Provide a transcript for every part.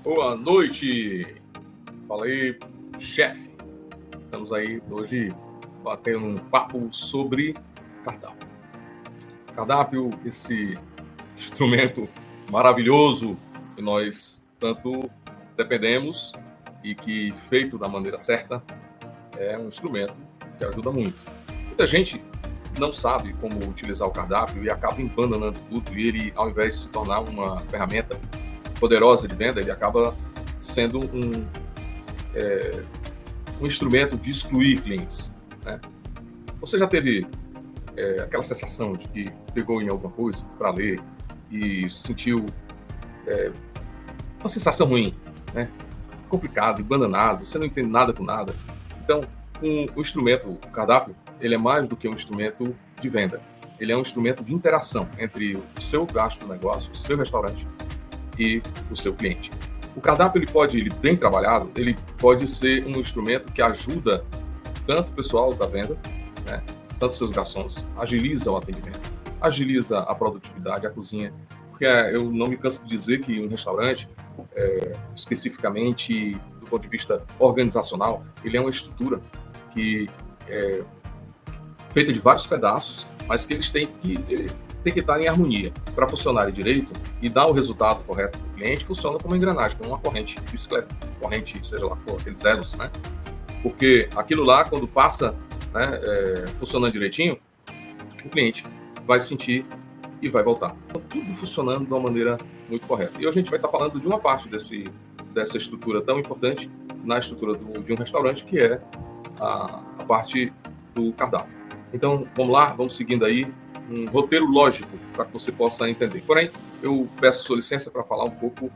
Boa noite. Fala aí, chefe. Estamos aí hoje batendo um papo sobre cardápio. Cardápio, esse instrumento maravilhoso que nós tanto dependemos e que, feito da maneira certa, é um instrumento que ajuda muito. Muita gente não sabe como utilizar o cardápio e acaba embananando tudo, e ele, ao invés de se tornar uma ferramenta poderosa de venda, ele acaba sendo um instrumento de excluir clientes, né? Você já teve aquela sensação de que pegou em alguma coisa para ler e sentiu uma sensação ruim, né? Complicado, embananado, você não entende nada com nada. Então, o instrumento, o cardápio, ele é mais do que um instrumento de venda. Ele é um instrumento de interação entre o seu gasto do negócio, o seu restaurante e o seu cliente. O cardápio, ele bem trabalhado, ele pode ser um instrumento que ajuda tanto o pessoal da venda, né, tanto seus garçons, agiliza o atendimento, agiliza a produtividade, a cozinha, porque eu não me canso de dizer que um restaurante, especificamente do ponto de vista organizacional, ele é uma estrutura que é feita de vários pedaços, mas que eles têm que estar em harmonia. Para funcionar direito e dar o resultado correto para o cliente, funciona como uma engrenagem, como uma corrente de bicicleta, corrente, seja lá, aqueles elos, né? Porque aquilo lá, quando passa, né, funcionando direitinho, o cliente vai sentir e vai voltar. Então, tudo funcionando de uma maneira muito correta. E hoje a gente vai estar falando de uma parte dessa estrutura tão importante na estrutura de um restaurante, que é a parte do cardápio. Então, vamos lá, vamos seguindo aí um roteiro lógico para que você possa entender. Porém, eu peço sua licença para falar um pouco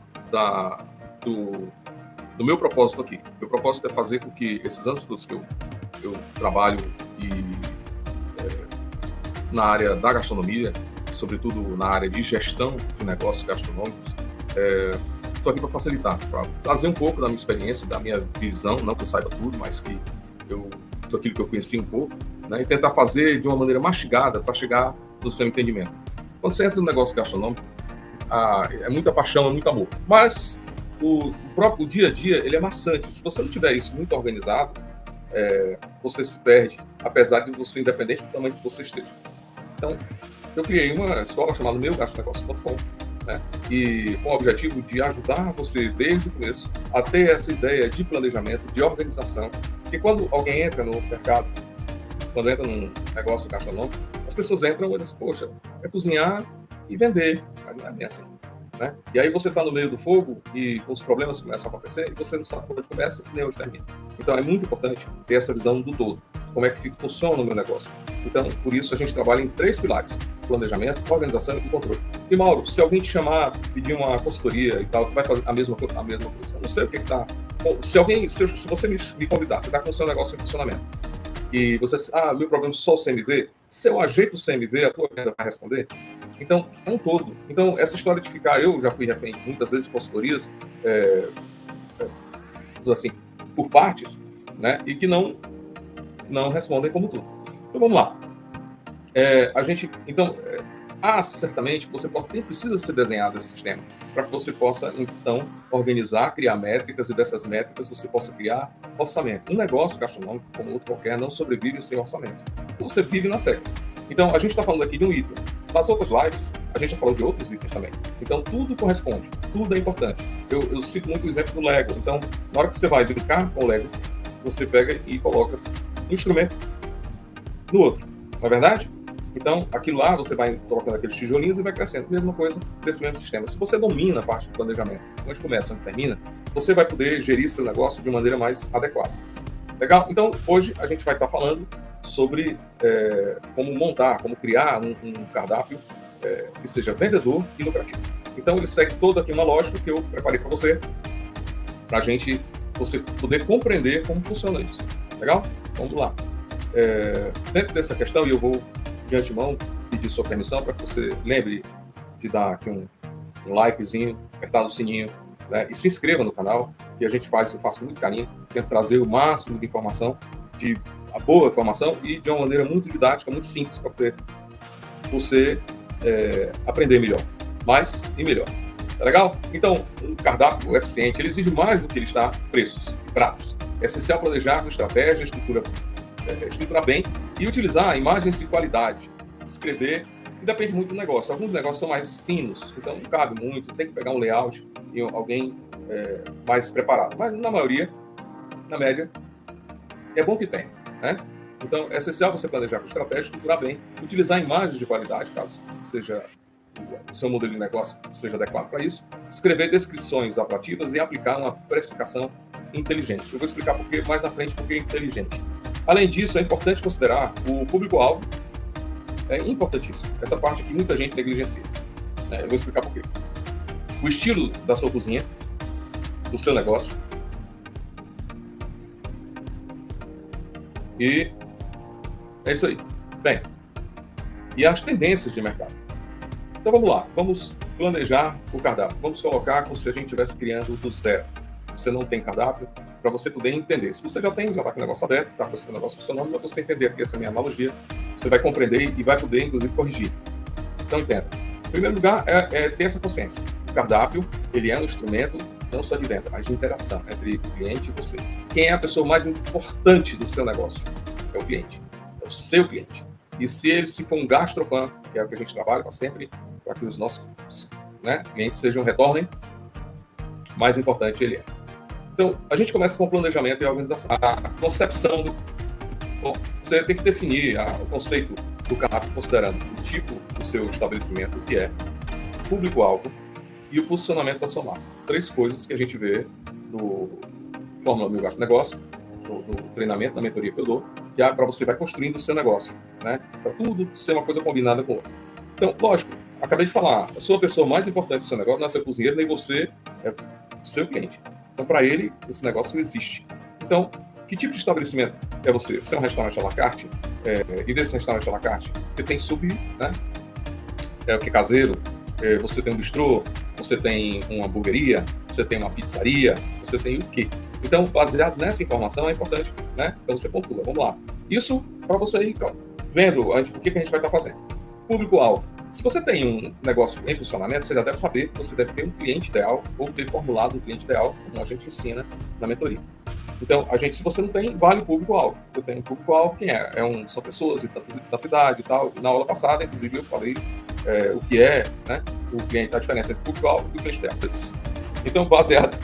do meu propósito aqui. Meu propósito é fazer com que esses anos todos que eu trabalho na área da gastronomia, sobretudo na área de gestão de negócios gastronômicos, estou aqui para facilitar, para trazer um pouco da minha experiência, da minha visão, não que eu saiba tudo, mas que aquilo que eu conheci um pouco, né, e tentar fazer de uma maneira mastigada para chegar no seu entendimento. Quando você entra no negócio gastronômico, é muita paixão, é muito amor. Mas o próprio dia a dia, ele é maçante. Se você não tiver isso muito organizado, você se perde, apesar de você, independente do tamanho que você esteja. Então, eu criei uma escola chamada meugastonegócio.com, né, e com o objetivo de ajudar você, desde o começo, a ter essa ideia de planejamento, de organização. Porque quando alguém entra no mercado, quando entra num negócio gastronômico, as pessoas entram e dizem, poxa, é cozinhar e vender. Mas não é bem assim, né? E aí você está no meio do fogo e os problemas começam a acontecer e você não sabe por onde começa e nem onde termina. Então é muito importante ter essa visão do todo. Como é que funciona o meu negócio? Então, por isso a gente trabalha em 3 pilares: planejamento, organização e controle. E Mauro, se alguém te chamar, pedir uma consultoria e tal, vai fazer a mesma coisa. Eu não sei o que está. Se você me convidar, você está com o seu negócio em funcionamento, e você, meu problema é só o CMV, se eu ajeito o CMV, a tua venda vai responder? Então, é um todo. Então, essa história de ficar, eu já fui refém muitas vezes de consultorias, assim, por partes, né, e que não respondem como tudo. Então, vamos lá. Certamente, nem precisa ser desenhado esse sistema, para que você possa, então, organizar, criar métricas, e dessas métricas você possa criar orçamento. Um negócio gastronômico, como outro qualquer, não sobrevive sem orçamento. Você vive na seca. Então, a gente está falando aqui de um item. Nas outras lives, a gente já falou de outros itens também. Então, tudo corresponde, tudo é importante. Eu cito muito o exemplo do Lego. Então, na hora que você vai brincar com o Lego, você pega e coloca um instrumento no outro. Não é verdade? Então, aquilo lá, você vai colocando aqueles tijolinhos e vai crescendo. Mesma coisa desse mesmo sistema. Se você domina a parte do planejamento, onde começa, onde termina, você vai poder gerir seu negócio de maneira mais adequada. Legal? Então, hoje a gente vai estar falando sobre como montar, como criar um cardápio que seja vendedor e lucrativo. Então, ele segue toda aqui uma lógica que eu preparei para você você poder compreender como funciona isso. Legal? Vamos lá. Dentro dessa questão, e eu vou de antemão pedir sua permissão para que você lembre de dar aqui um likezinho, apertar no sininho, né, e se inscreva no canal, que eu faço com muito carinho, tento trazer o máximo de informação, a boa informação e de uma maneira muito didática, muito simples, para poder você aprender melhor, mais e melhor. Tá legal? Então, um cardápio eficiente, ele exige mais do que listar preços e pratos. É essencial planejar com estratégia, estruturar bem e utilizar imagens de qualidade. Escrever, e depende muito do negócio. Alguns negócios são mais finos, então não cabe muito, tem que pegar um layout e alguém mais preparado. Mas na maioria, na média, é bom que tenha, né? Então, é essencial você planejar com estratégia, estruturar bem, utilizar imagens de qualidade, caso seja o seu modelo de negócio seja adequado para isso, escrever descrições atrativas e aplicar uma precificação inteligente. Eu vou explicar mais na frente porque é inteligente. Além disso, é importante considerar o público-alvo. É importantíssimo. Essa parte que muita gente negligencia. Eu vou explicar por quê. O estilo da sua cozinha, do seu negócio. E é isso aí. Bem, e as tendências de mercado. Então vamos lá, vamos planejar o cardápio. Vamos colocar como se a gente estivesse criando do zero. Você não tem cardápio, para você poder entender. Se você já tem, já está com o negócio aberto, está com o seu negócio funcionando, para você entender aqui essa minha analogia, você vai compreender e vai poder, inclusive, corrigir. Então entenda. Em primeiro lugar, é ter essa consciência. O cardápio, ele é um instrumento não só de venda, mas de interação entre o cliente e você. Quem é a pessoa mais importante do seu negócio? É o cliente. É o seu cliente. E se for um gastrofã, que é o que a gente trabalha para sempre, para que os nossos clientes retornem, mais importante ele é. Então, a gente começa com o planejamento e a organização. A concepção Bom, você tem que definir o conceito do cardápio considerando o tipo do seu estabelecimento, o que é, o público-alvo e o posicionamento da sua marca. 3 coisas que a gente vê no Fórmula 1000 Gasto Negócio, no treinamento, na mentoria que eu dou, que é para você vai construindo o seu negócio, né? Para tudo ser uma coisa combinada com outra. Então, lógico, acabei de falar, a sua pessoa mais importante do seu negócio não é seu cozinheiro, nem você, é o seu cliente. Então, para ele, esse negócio não existe. Então, que tipo de estabelecimento é você? Você é um restaurante à la carte? E desse restaurante à la carte, você tem né? O que é caseiro, você tem um bistrô, você tem uma hamburgueria, você tem uma pizzaria, você tem o quê? Então, baseado nessa informação, é importante, né? Então, você pontua. Vamos lá. Isso para você ir vendo o que a gente vai estar fazendo. Público-alvo. Se você tem um negócio em funcionamento, você já deve saber que você deve ter um cliente ideal ou ter formulado um cliente ideal, como a gente ensina na mentoria. Então, se você não tem, vale o público-alvo. Eu tenho um público-alvo, quem é? São pessoas de tanta idade e tal. Na aula passada, inclusive, eu falei o que é, né, o cliente, a diferença entre o público-alvo e o cliente ideal. Então, baseado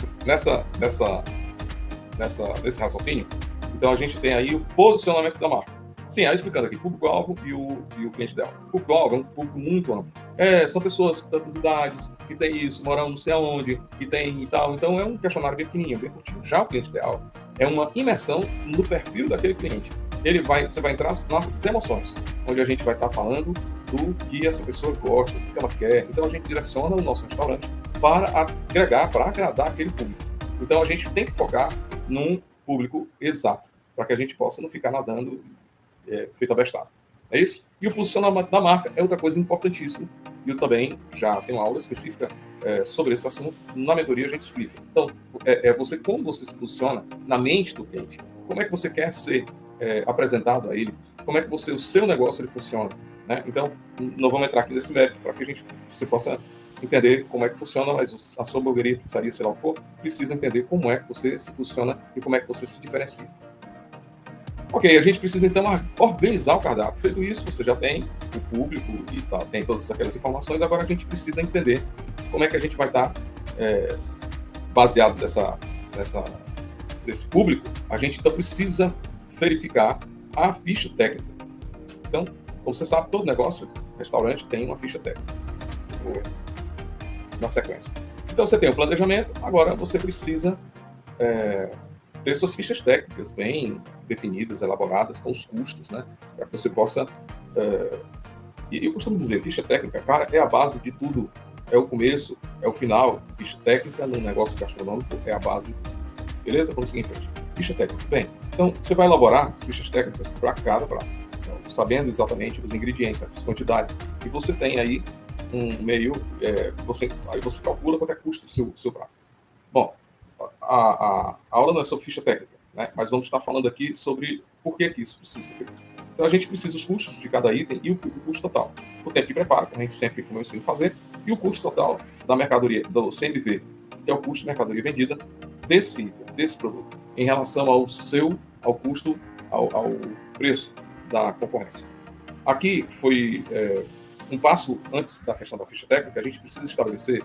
nesse raciocínio, então a gente tem aí o posicionamento da marca. Sim, aí explicando aqui, público-alvo e o cliente ideal. O público-alvo é um público muito amplo. São pessoas de tantas idades, que tem isso, moram não sei aonde, que tem e tal. Então, é um questionário bem pequenininho, bem curtinho. Já o cliente ideal é uma imersão no perfil daquele cliente. Você vai entrar nas nossas emoções, onde a gente vai estar falando do que essa pessoa gosta, do que ela quer. Então, a gente direciona o nosso restaurante para agradar aquele público. Então, a gente tem que focar num público exato, para que a gente possa não ficar nadando feito abestado. É isso? E o posicionamento da marca é outra coisa importantíssima. E eu também já tenho uma aula específica sobre esse assunto. Na mentoria a gente explica. Então, como você se posiciona na mente do cliente. Como é que você quer ser apresentado a ele? Como é que o seu negócio ele funciona? Né? Então, não vamos entrar aqui nesse mérito para que você possa entender como é que funciona, mas a sua hamburgueria, pizzaria, sei lá o que for, precisa entender como é que você se posiciona e como é que você se diferencia. Ok, a gente precisa então organizar o cardápio. Feito isso, você já tem o público e tem todas aquelas informações. Agora a gente precisa entender como é que a gente vai estar baseado nesse público. A gente então precisa verificar a ficha técnica. Então, como você sabe, todo negócio, restaurante, tem uma ficha técnica na sequência. Então você tem o planejamento, agora você precisa ter suas fichas técnicas bem definidas, elaboradas, com os custos, né? Para que você possa... E eu costumo dizer, ficha técnica, cara, é a base de tudo. É o começo, é o final. Ficha técnica no negócio gastronômico é a base de tudo. Beleza? Vamos seguir em frente. Ficha técnica. Bem, então você vai elaborar as fichas técnicas para cada prato. Então, sabendo exatamente os ingredientes, as quantidades. E você tem aí um meio... aí você calcula quanto é que custa o seu prato. Bom, a aula não é sobre ficha técnica, né? Mas vamos estar falando aqui sobre por que isso precisa ser feito. Então a gente precisa os custos de cada item e o custo total. O tempo de preparo, como a gente sempre, como eu ensino a fazer, e o custo total da mercadoria, do CMV, que é o custo de mercadoria vendida desse item, desse produto, em relação ao custo, ao preço da concorrência. Aqui foi um passo antes da questão da ficha técnica. A gente precisa estabelecer,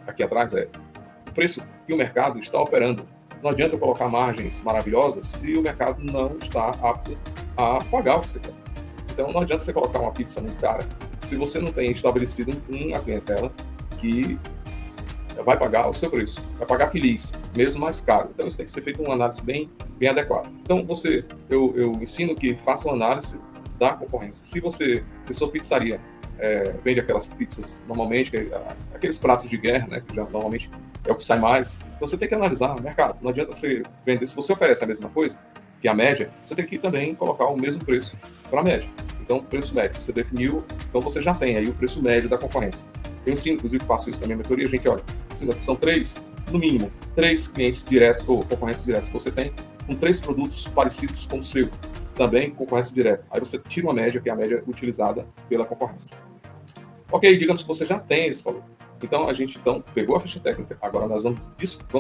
aqui atrás, o preço que o mercado está operando. Não adianta eu colocar margens maravilhosas se o mercado não está apto a pagar o que você quer. Então, não adianta você colocar uma pizza muito cara se você não tem estabelecido uma clientela que vai pagar o seu preço, vai pagar feliz, mesmo mais caro. Então, isso tem que ser feito uma análise bem adequada. Então, eu ensino que faça uma análise da concorrência. Se sua pizzaria vende aquelas pizzas normalmente, aqueles pratos de guerra, né, que já normalmente é o que sai mais, então você tem que analisar o mercado. Não adianta você vender, se você oferece a mesma coisa que a média, você tem que também colocar o mesmo preço para a média. Então, o preço médio, você definiu, então você já tem aí o preço médio da concorrência. Eu ensino, inclusive faço isso na minha mentoria, a gente olha, são no mínimo, 3 clientes diretos ou concorrências diretas que você tem, com 3 produtos parecidos com o seu, também concorrência direta. Aí você tira uma média, que é a média utilizada pela concorrência. Ok, digamos que você já tem esse valor. Então, a gente pegou a ficha técnica, agora nós vamos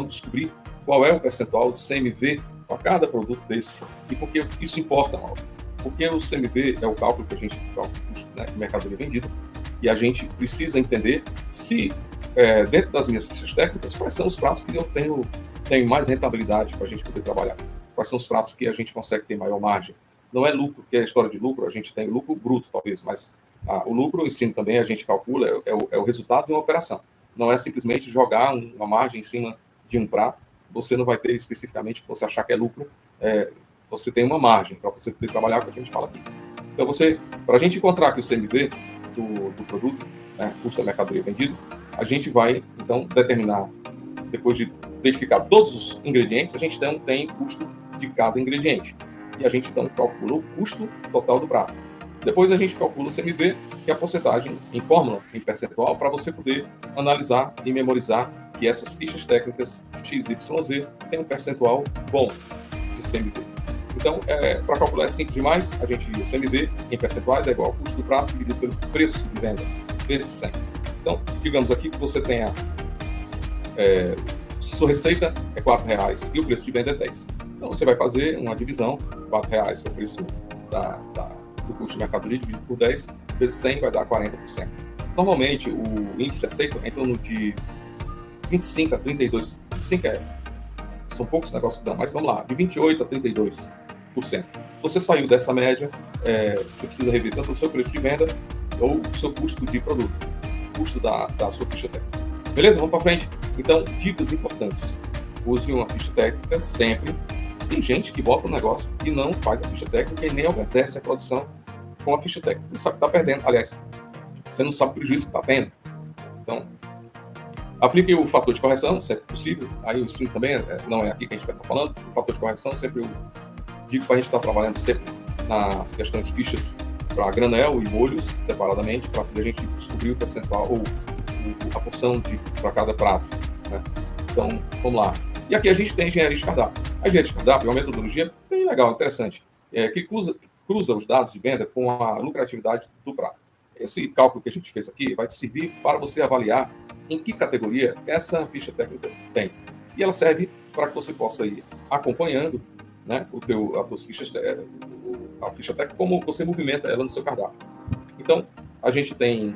descobrir qual é o percentual de CMV para cada produto desse. E por que isso importa, Mauro? Porque o CMV é o cálculo que a gente calcula, né, de mercadoria vendida, e a gente precisa entender se, dentro das minhas fichas técnicas, quais são os pratos que eu tenho mais rentabilidade para a gente poder trabalhar. Quais são os pratos que a gente consegue ter maior margem. Não é lucro, porque a história de lucro, a gente tem lucro bruto, talvez, mas o lucro, eu ensino também, a gente calcula, é o resultado de uma operação. Não é simplesmente jogar uma margem em cima de um prato. Você não vai ter especificamente, que você achar que é lucro, você tem uma margem para você poder trabalhar com o que a gente fala aqui. Então, para a gente encontrar aqui o CMV do produto, né, custo da mercadoria vendido, a gente vai, então, determinar, depois de identificar todos os ingredientes, a gente então tem custo de cada ingrediente. E a gente, então, calcula o custo total do prato. Depois a gente calcula o CMV, que é a porcentagem em fórmula, em percentual, para você poder analisar e memorizar que essas fichas técnicas XYZ têm um percentual bom de CMV. Então, para calcular é simples demais, a gente o CMV em percentuais é igual ao custo do prato dividido pelo preço de venda, vezes 100. Então, digamos aqui que você tenha sua receita é R$4 e o preço de venda é 10. Então, você vai fazer uma divisão, R$4 que é o preço do custo de mercadoria dividido por 10, vezes 100 vai dar 40%. Normalmente, o índice aceito é em torno de 25 a 32, 25 são poucos negócios que dão, mas vamos lá, de 28 a 32%. Se você saiu dessa média, você precisa rever tanto o seu preço de venda ou o seu custo de produto, custo da sua ficha técnica. Beleza? Vamos para frente? Então, dicas importantes. Use uma ficha técnica sempre. Tem gente que bota um negócio e não faz a ficha técnica e nem obedece a produção com a ficha técnica. Não sabe que está perdendo. Aliás, você não sabe o prejuízo que está tendo. Então, aplique o fator de correção, se é possível. Aí o ensino também, não é aqui que a gente vai estar falando. O fator de correção, sempre eu digo para a gente estar trabalhando sempre nas questões fichas para granel e molhos separadamente, para poder a gente descobrir o percentual ou a porção para cada prato, né? Então, vamos lá. E aqui a gente tem a engenharia de cardápio. A engenharia de cardápio é uma metodologia bem legal, interessante, que cruza os dados de venda com a lucratividade do prato. Esse cálculo que a gente fez aqui vai te servir para você avaliar em que categoria essa ficha técnica tem. E ela serve para que você possa ir acompanhando, né, a ficha técnica, como você movimenta ela no seu cardápio. Então, a gente tem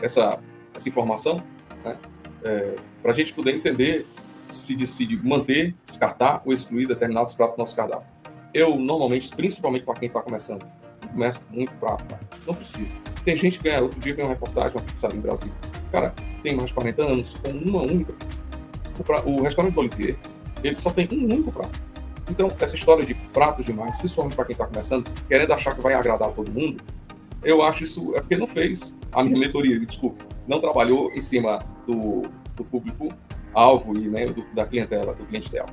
essa informação, né, para a gente poder entender se decide manter, descartar ou excluir determinados pratos do nosso cardápio. Eu, normalmente, principalmente para quem está começando, começa muito prato, cara. Não precisa. Tem gente que outro dia tem uma reportagem, uma pizzaria em Brasília. Cara, tem mais de 40 anos com uma única pizza. O restaurante do Olivier, ele só tem um único prato. Então, essa história de pratos demais, principalmente para quem está começando, querendo achar que vai agradar todo mundo, eu acho isso porque não fez a minha mentoria, desculpe, não trabalhou em cima do público-alvo e, né, da clientela, do cliente ideal.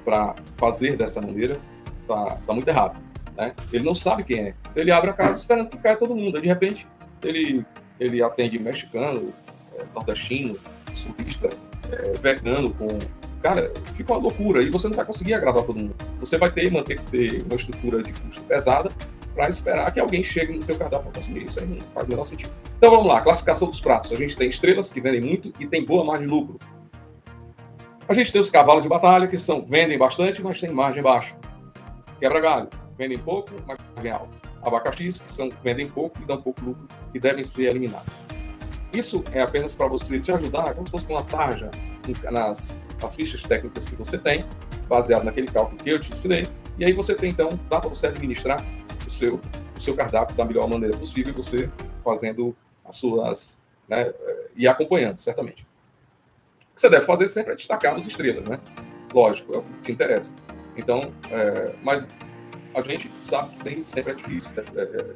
Para fazer dessa maneira, tá muito errado, né? Ele não sabe quem é. Então, ele abre a casa esperando que caia todo mundo. Aí, de repente, ele atende mexicano, nordestino, sulista, vegano, cara, fica uma loucura e você não vai conseguir agradar todo mundo. Você vai manter que ter uma estrutura de custo pesada para esperar que alguém chegue no teu cardápio para consumir. Isso aí não faz o menor sentido. Então vamos lá, classificação dos pratos. A gente tem estrelas que vendem muito e tem boa margem de lucro. A gente tem os cavalos de batalha que vendem bastante, mas tem margem baixa. Quebra-galho, vendem pouco, mas margem alta. Abacaxis que vendem pouco e dão pouco lucro e devem ser eliminados. Isso é apenas para você te ajudar, como se fosse uma tarja nas fichas técnicas que você tem, baseado naquele cálculo que eu te ensinei. E aí você tem, então, dá para você administrar o seu cardápio da melhor maneira possível, você fazendo as suas, né, e acompanhando, certamente. O que você deve fazer sempre é destacar as estrelas, né? Lógico, é o que te interessa. Então, mas a gente sabe que nem sempre é difícil,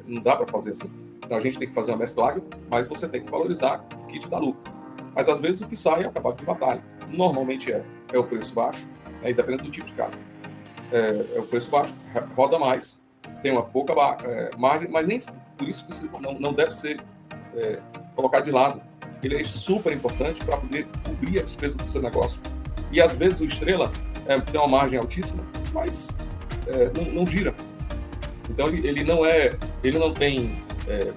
não dá para fazer assim. Então a gente tem que fazer uma mesclagem, mas você tem que valorizar o que te dá lucro. Mas às vezes o que sai é o cavalo de batalha. Normalmente é o preço baixo, né, dependendo do tipo de casa. É o preço baixo, roda mais, tem uma pouca margem, mas nem por isso não deve ser colocado de lado. Ele é super importante para poder cobrir a despesa do seu negócio. E às vezes o estrela tem uma margem altíssima, mas não gira. Então ele não tem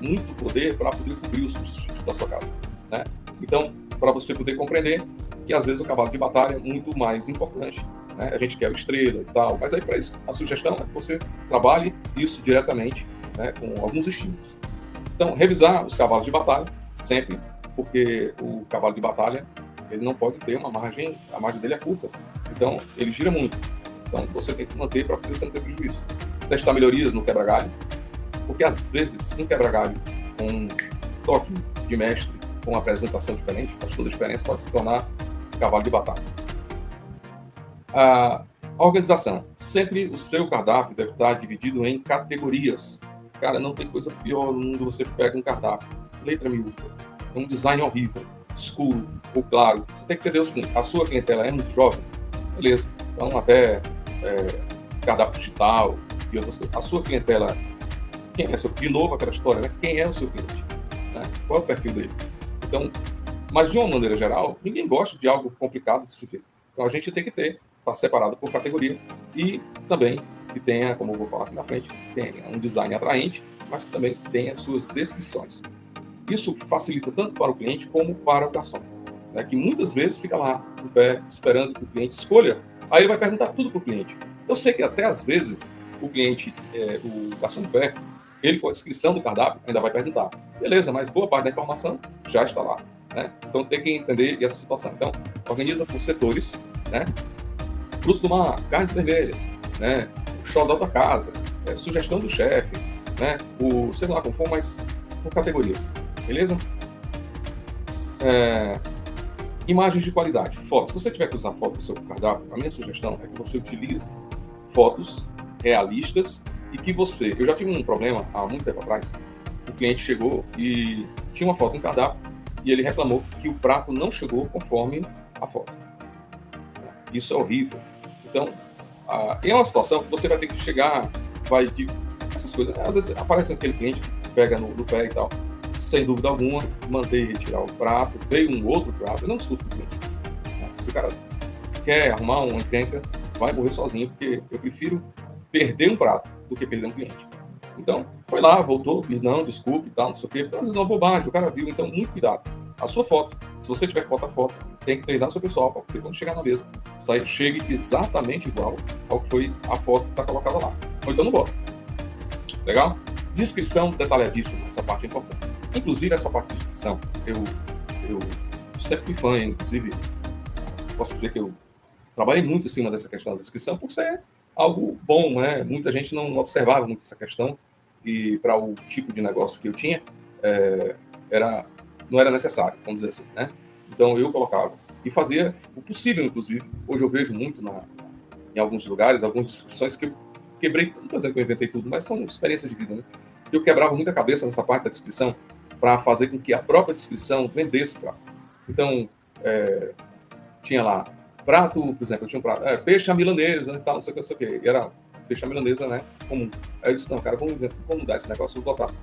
muito poder para poder cobrir os custos fixos da sua casa, né? Então, para você poder compreender que às vezes o cavalo de batalha é muito mais importante, né? A gente quer o estrela e tal, mas aí para isso a sugestão é que você trabalhe isso diretamente, né, com alguns estímulos. Então, revisar os cavalos de batalha sempre, porque o cavalo de batalha ele não pode ter uma margem, a margem dele é curta, então ele gira muito. Então você tem que manter para você não ter prejuízo. Testar melhorias no quebra-galho, porque às vezes um quebra-galho com um toque de mestre, com uma apresentação diferente, faz toda a diferença, pode se tornar cavalo de batalha. A organização. Sempre o seu cardápio deve estar dividido em categorias. Cara, não tem coisa pior no mundo. Você pega um cardápio, letra miúda, um design horrível, escuro ou claro. Você tem que entender o seguinte: a sua clientela é muito jovem, beleza. Então até cardápio digital e outras coisas. A sua clientela, quem é seu? De novo aquela história, né? Quem é o seu cliente? Né? Qual é o perfil dele? Então, mas de uma maneira geral, ninguém gosta de algo complicado de se ver. Então a gente tem que estar separado por categoria e também que tenha, como eu vou falar aqui na frente, tenha um design atraente, mas que também tenha suas descrições. Isso facilita tanto para o cliente como para o garçom, né? Que muitas vezes fica lá no pé esperando que o cliente escolha. Aí ele vai perguntar tudo para o cliente. Eu sei que até às vezes o cliente, o garçom do pé, ele com a descrição do cardápio ainda vai perguntar. Beleza, mas boa parte da informação já está lá, né? Então tem que entender essa situação. Então, organiza por setores, né? Frutos do mar, carnes vermelhas, né? O xodó da casa, sugestão do chefe, né? Sei lá como for, mas por categorias, beleza? Imagens de qualidade, fotos. Se você tiver que usar fotos no seu cardápio, a minha sugestão é que você utilize fotos realistas e que eu já tive um problema há muito tempo atrás. O cliente chegou e tinha uma foto no cardápio e ele reclamou que o prato não chegou conforme a foto. Isso é horrível. Então, é uma situação que você vai ter que chegar, essas coisas. Às vezes aparece aquele cliente que pega no pé e tal. Sem dúvida alguma, mandei retirar o prato, veio um outro prato, eu não discuto com o cliente. Se o cara quer arrumar uma encrenca, vai morrer sozinho, porque eu prefiro perder um prato do que perder um cliente. Então, foi lá, voltou, não, desculpe e tal, não sei o quê. Às vezes é uma bobagem, o cara viu, então muito cuidado. A sua foto, se você tiver que botar foto, tem que treinar o seu pessoal, para quando chegar na mesa, chegue exatamente igual ao que foi a foto que está colocada lá. Ou então não bota. Legal? Descrição detalhadíssima, essa parte é importante. Inclusive, essa parte de descrição, eu sempre fui fã, inclusive, posso dizer que eu trabalhei muito em cima dessa questão da descrição, por ser algo bom, né? Muita gente não observava muito essa questão, e para o tipo de negócio que eu tinha, não era necessário, vamos dizer assim, né? Então, eu colocava e fazia o possível, inclusive. Hoje eu vejo muito em alguns lugares, algumas descrições que eu quebrei, não estou dizendo que eu inventei tudo, mas são experiências de vida, né? Eu quebrava muita cabeça nessa parte da descrição para fazer com que a própria descrição vendesse o prato. Então, tinha lá, prato, por exemplo, eu tinha um prato, peixe à milanesa e tal, não sei o que, e era peixe à milanesa, né, comum. Aí eu disse, não, cara, vamos mudar esse negócio, vou botar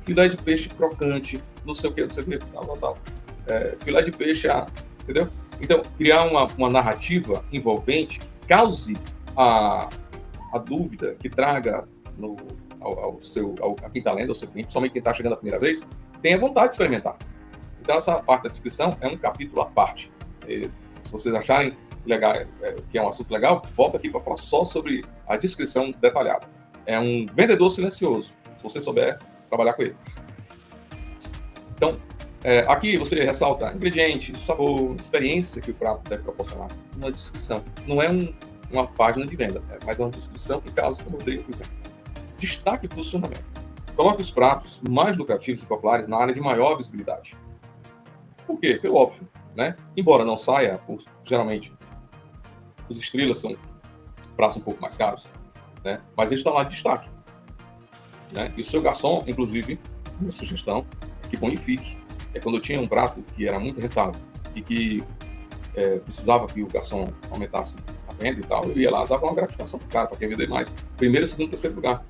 filé de peixe crocante, não sei o que, tal. Filé de peixe, entendeu? Então, criar uma narrativa envolvente, cause a dúvida, que traga a quem está lendo, ao seu cliente, principalmente quem está chegando a primeira vez, tenha vontade de experimentar. Então, essa parte da descrição é um capítulo à parte. Se vocês acharem legal, que é um assunto legal, volta aqui para falar só sobre a descrição detalhada. É um vendedor silencioso, se você souber trabalhar com ele. Então, aqui você ressalta ingredientes, sabor, experiência que o prato deve proporcionar. Uma descrição. Não é uma página de venda, mas uma descrição que caso, como eu dei, por exemplo. Destaque o posicionamento. Coloque os pratos mais lucrativos e populares na área de maior visibilidade. Por quê? Pelo óbvio, né? Embora não saia, geralmente, os estrelas são pratos um pouco mais caros, né? Mas eles estão lá de destaque. Né? E o seu garçom, inclusive, uma sugestão, é que bonifique. Quando eu tinha um prato que era muito rentável e que precisava que o garçom aumentasse a venda e tal, eu ia lá, dava uma gratificação para o cara, para quem vender mais. Primeiro, segundo, terceiro lugar.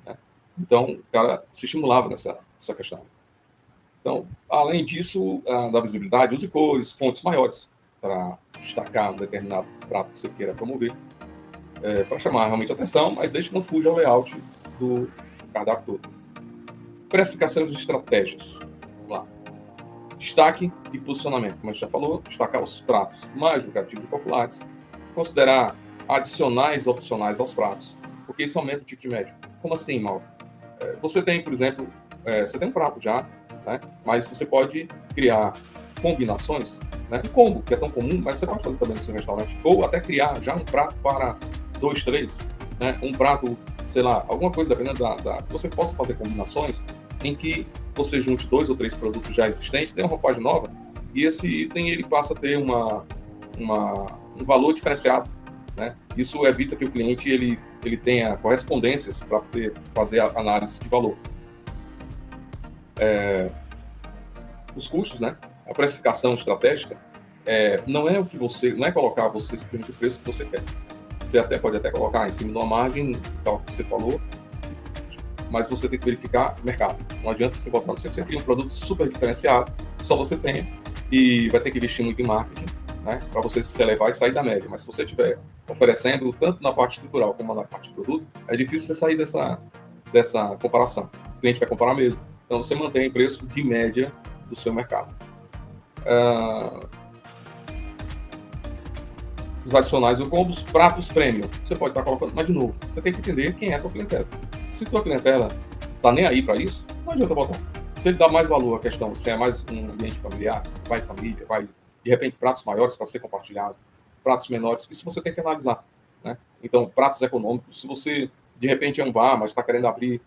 Né? Então, o cara se estimulava nessa questão. Então, além disso, da visibilidade, use cores, fontes maiores para destacar um determinado prato que você queira promover, para chamar realmente a atenção, mas desde que não fuja ao layout do cardápio todo. Precificação de estratégias. Vamos lá. Destaque e posicionamento, como a gente já falou, destacar os pratos mais lucrativos e populares, considerar adicionais opcionais aos pratos, porque isso aumenta o ticket médio. Como assim, Mauro? Você tem, por exemplo, você tem um prato já, né? Mas você pode criar combinações, né? Um combo, que é tão comum, mas você pode fazer também no seu restaurante, ou até criar já um prato para 2, 3, né? Um prato, sei lá, alguma coisa, dependendo que você possa fazer combinações em que você junte 2 ou 3 produtos já existentes, dê uma roupagem nova, e esse item ele passa a ter um valor diferenciado, né? Isso evita que o cliente ele tenha correspondências para poder fazer a análise de valor. Os custos, né? A precificação estratégica não é não é colocar você simplesmente o preço que você quer. Você pode até colocar em cima de uma margem, tal que você falou, mas você tem que verificar o mercado. Não adianta você botar no seu, você cria um produto super diferenciado, só você tem, e vai ter que investir muito em marketing, né, para você se elevar e sair da média. Mas se você estiver oferecendo tanto na parte estrutural como na parte de produto, é difícil você sair dessa comparação. O cliente vai comparar mesmo. Então, você mantém o preço de média do seu mercado. Os adicionais ou combos, pratos premium. Você pode estar colocando, mas de novo, você tem que entender quem é a tua clientela. Se tua clientela está nem aí para isso, não adianta botar. Se ele dá mais valor à questão, você é mais um ambiente familiar, vai família, vai de repente pratos maiores para ser compartilhado, pratos menores, isso você tem que analisar, né? Então, pratos econômicos, se você de repente é um bar, mas está querendo abrir,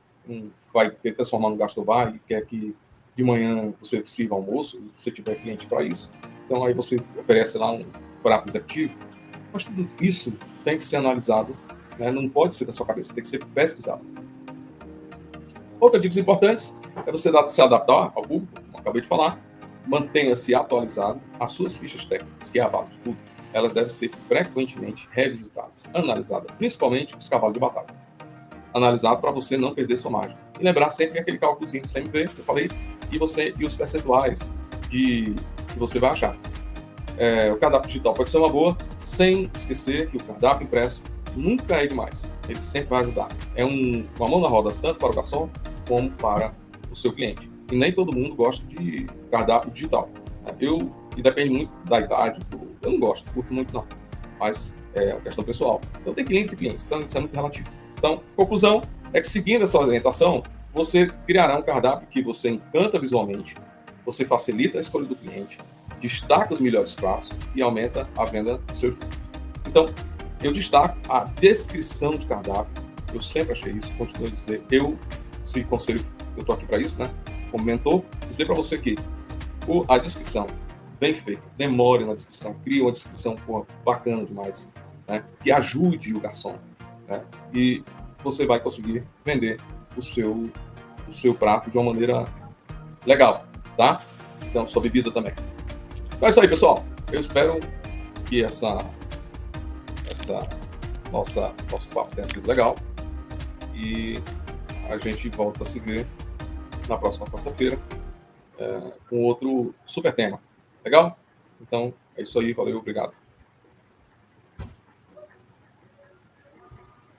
vai querer transformar num gastrobar e quer que de manhã você sirva almoço, se você tiver cliente para isso, então aí você oferece lá um prato executivo. Mas tudo isso tem que ser analisado, né? Não pode ser da sua cabeça, tem que ser pesquisado. Outras dicas importantes é você se adaptar ao público, como eu acabei de falar, mantenha-se atualizado, as suas fichas técnicas, que é a base de tudo, elas devem ser frequentemente revisitadas, analisadas, principalmente os cavalos de batalha. Analisado para você não perder sua margem. E lembrar sempre aquele cálculozinho do CMV, que eu falei, e os percentuais que você vai achar. O cardápio digital pode ser uma boa, sem esquecer que o cardápio impresso nunca é demais. Ele sempre vai ajudar. É uma mão na roda, tanto para o garçom como para o seu cliente. E nem todo mundo gosta de cardápio digital. E depende muito da idade. Eu não gosto, curto muito não. Mas é uma questão pessoal. Então tem clientes e clientes, então isso é muito relativo. Então, conclusão é que seguindo essa orientação, você criará um cardápio que você encanta visualmente, você facilita a escolha do cliente, destaca os melhores pratos e aumenta a venda dos seus produtos. Então, eu destaco a descrição de cardápio. Eu sempre achei isso, continuo a dizer. Se conselho, eu estou aqui para isso, né? Como mentor, dizer para você que a descrição bem feita, demore na descrição, crie uma descrição bacana demais, né? Que ajude o garçom, né? E você vai conseguir vender o seu prato de uma maneira legal, tá? Então, sua bebida também. Então é isso aí, pessoal. Eu espero que nosso papo tenha sido legal e a gente volta a se ver na próxima quarta-feira com outro super tema. Legal? Então, é isso aí. Valeu, obrigado.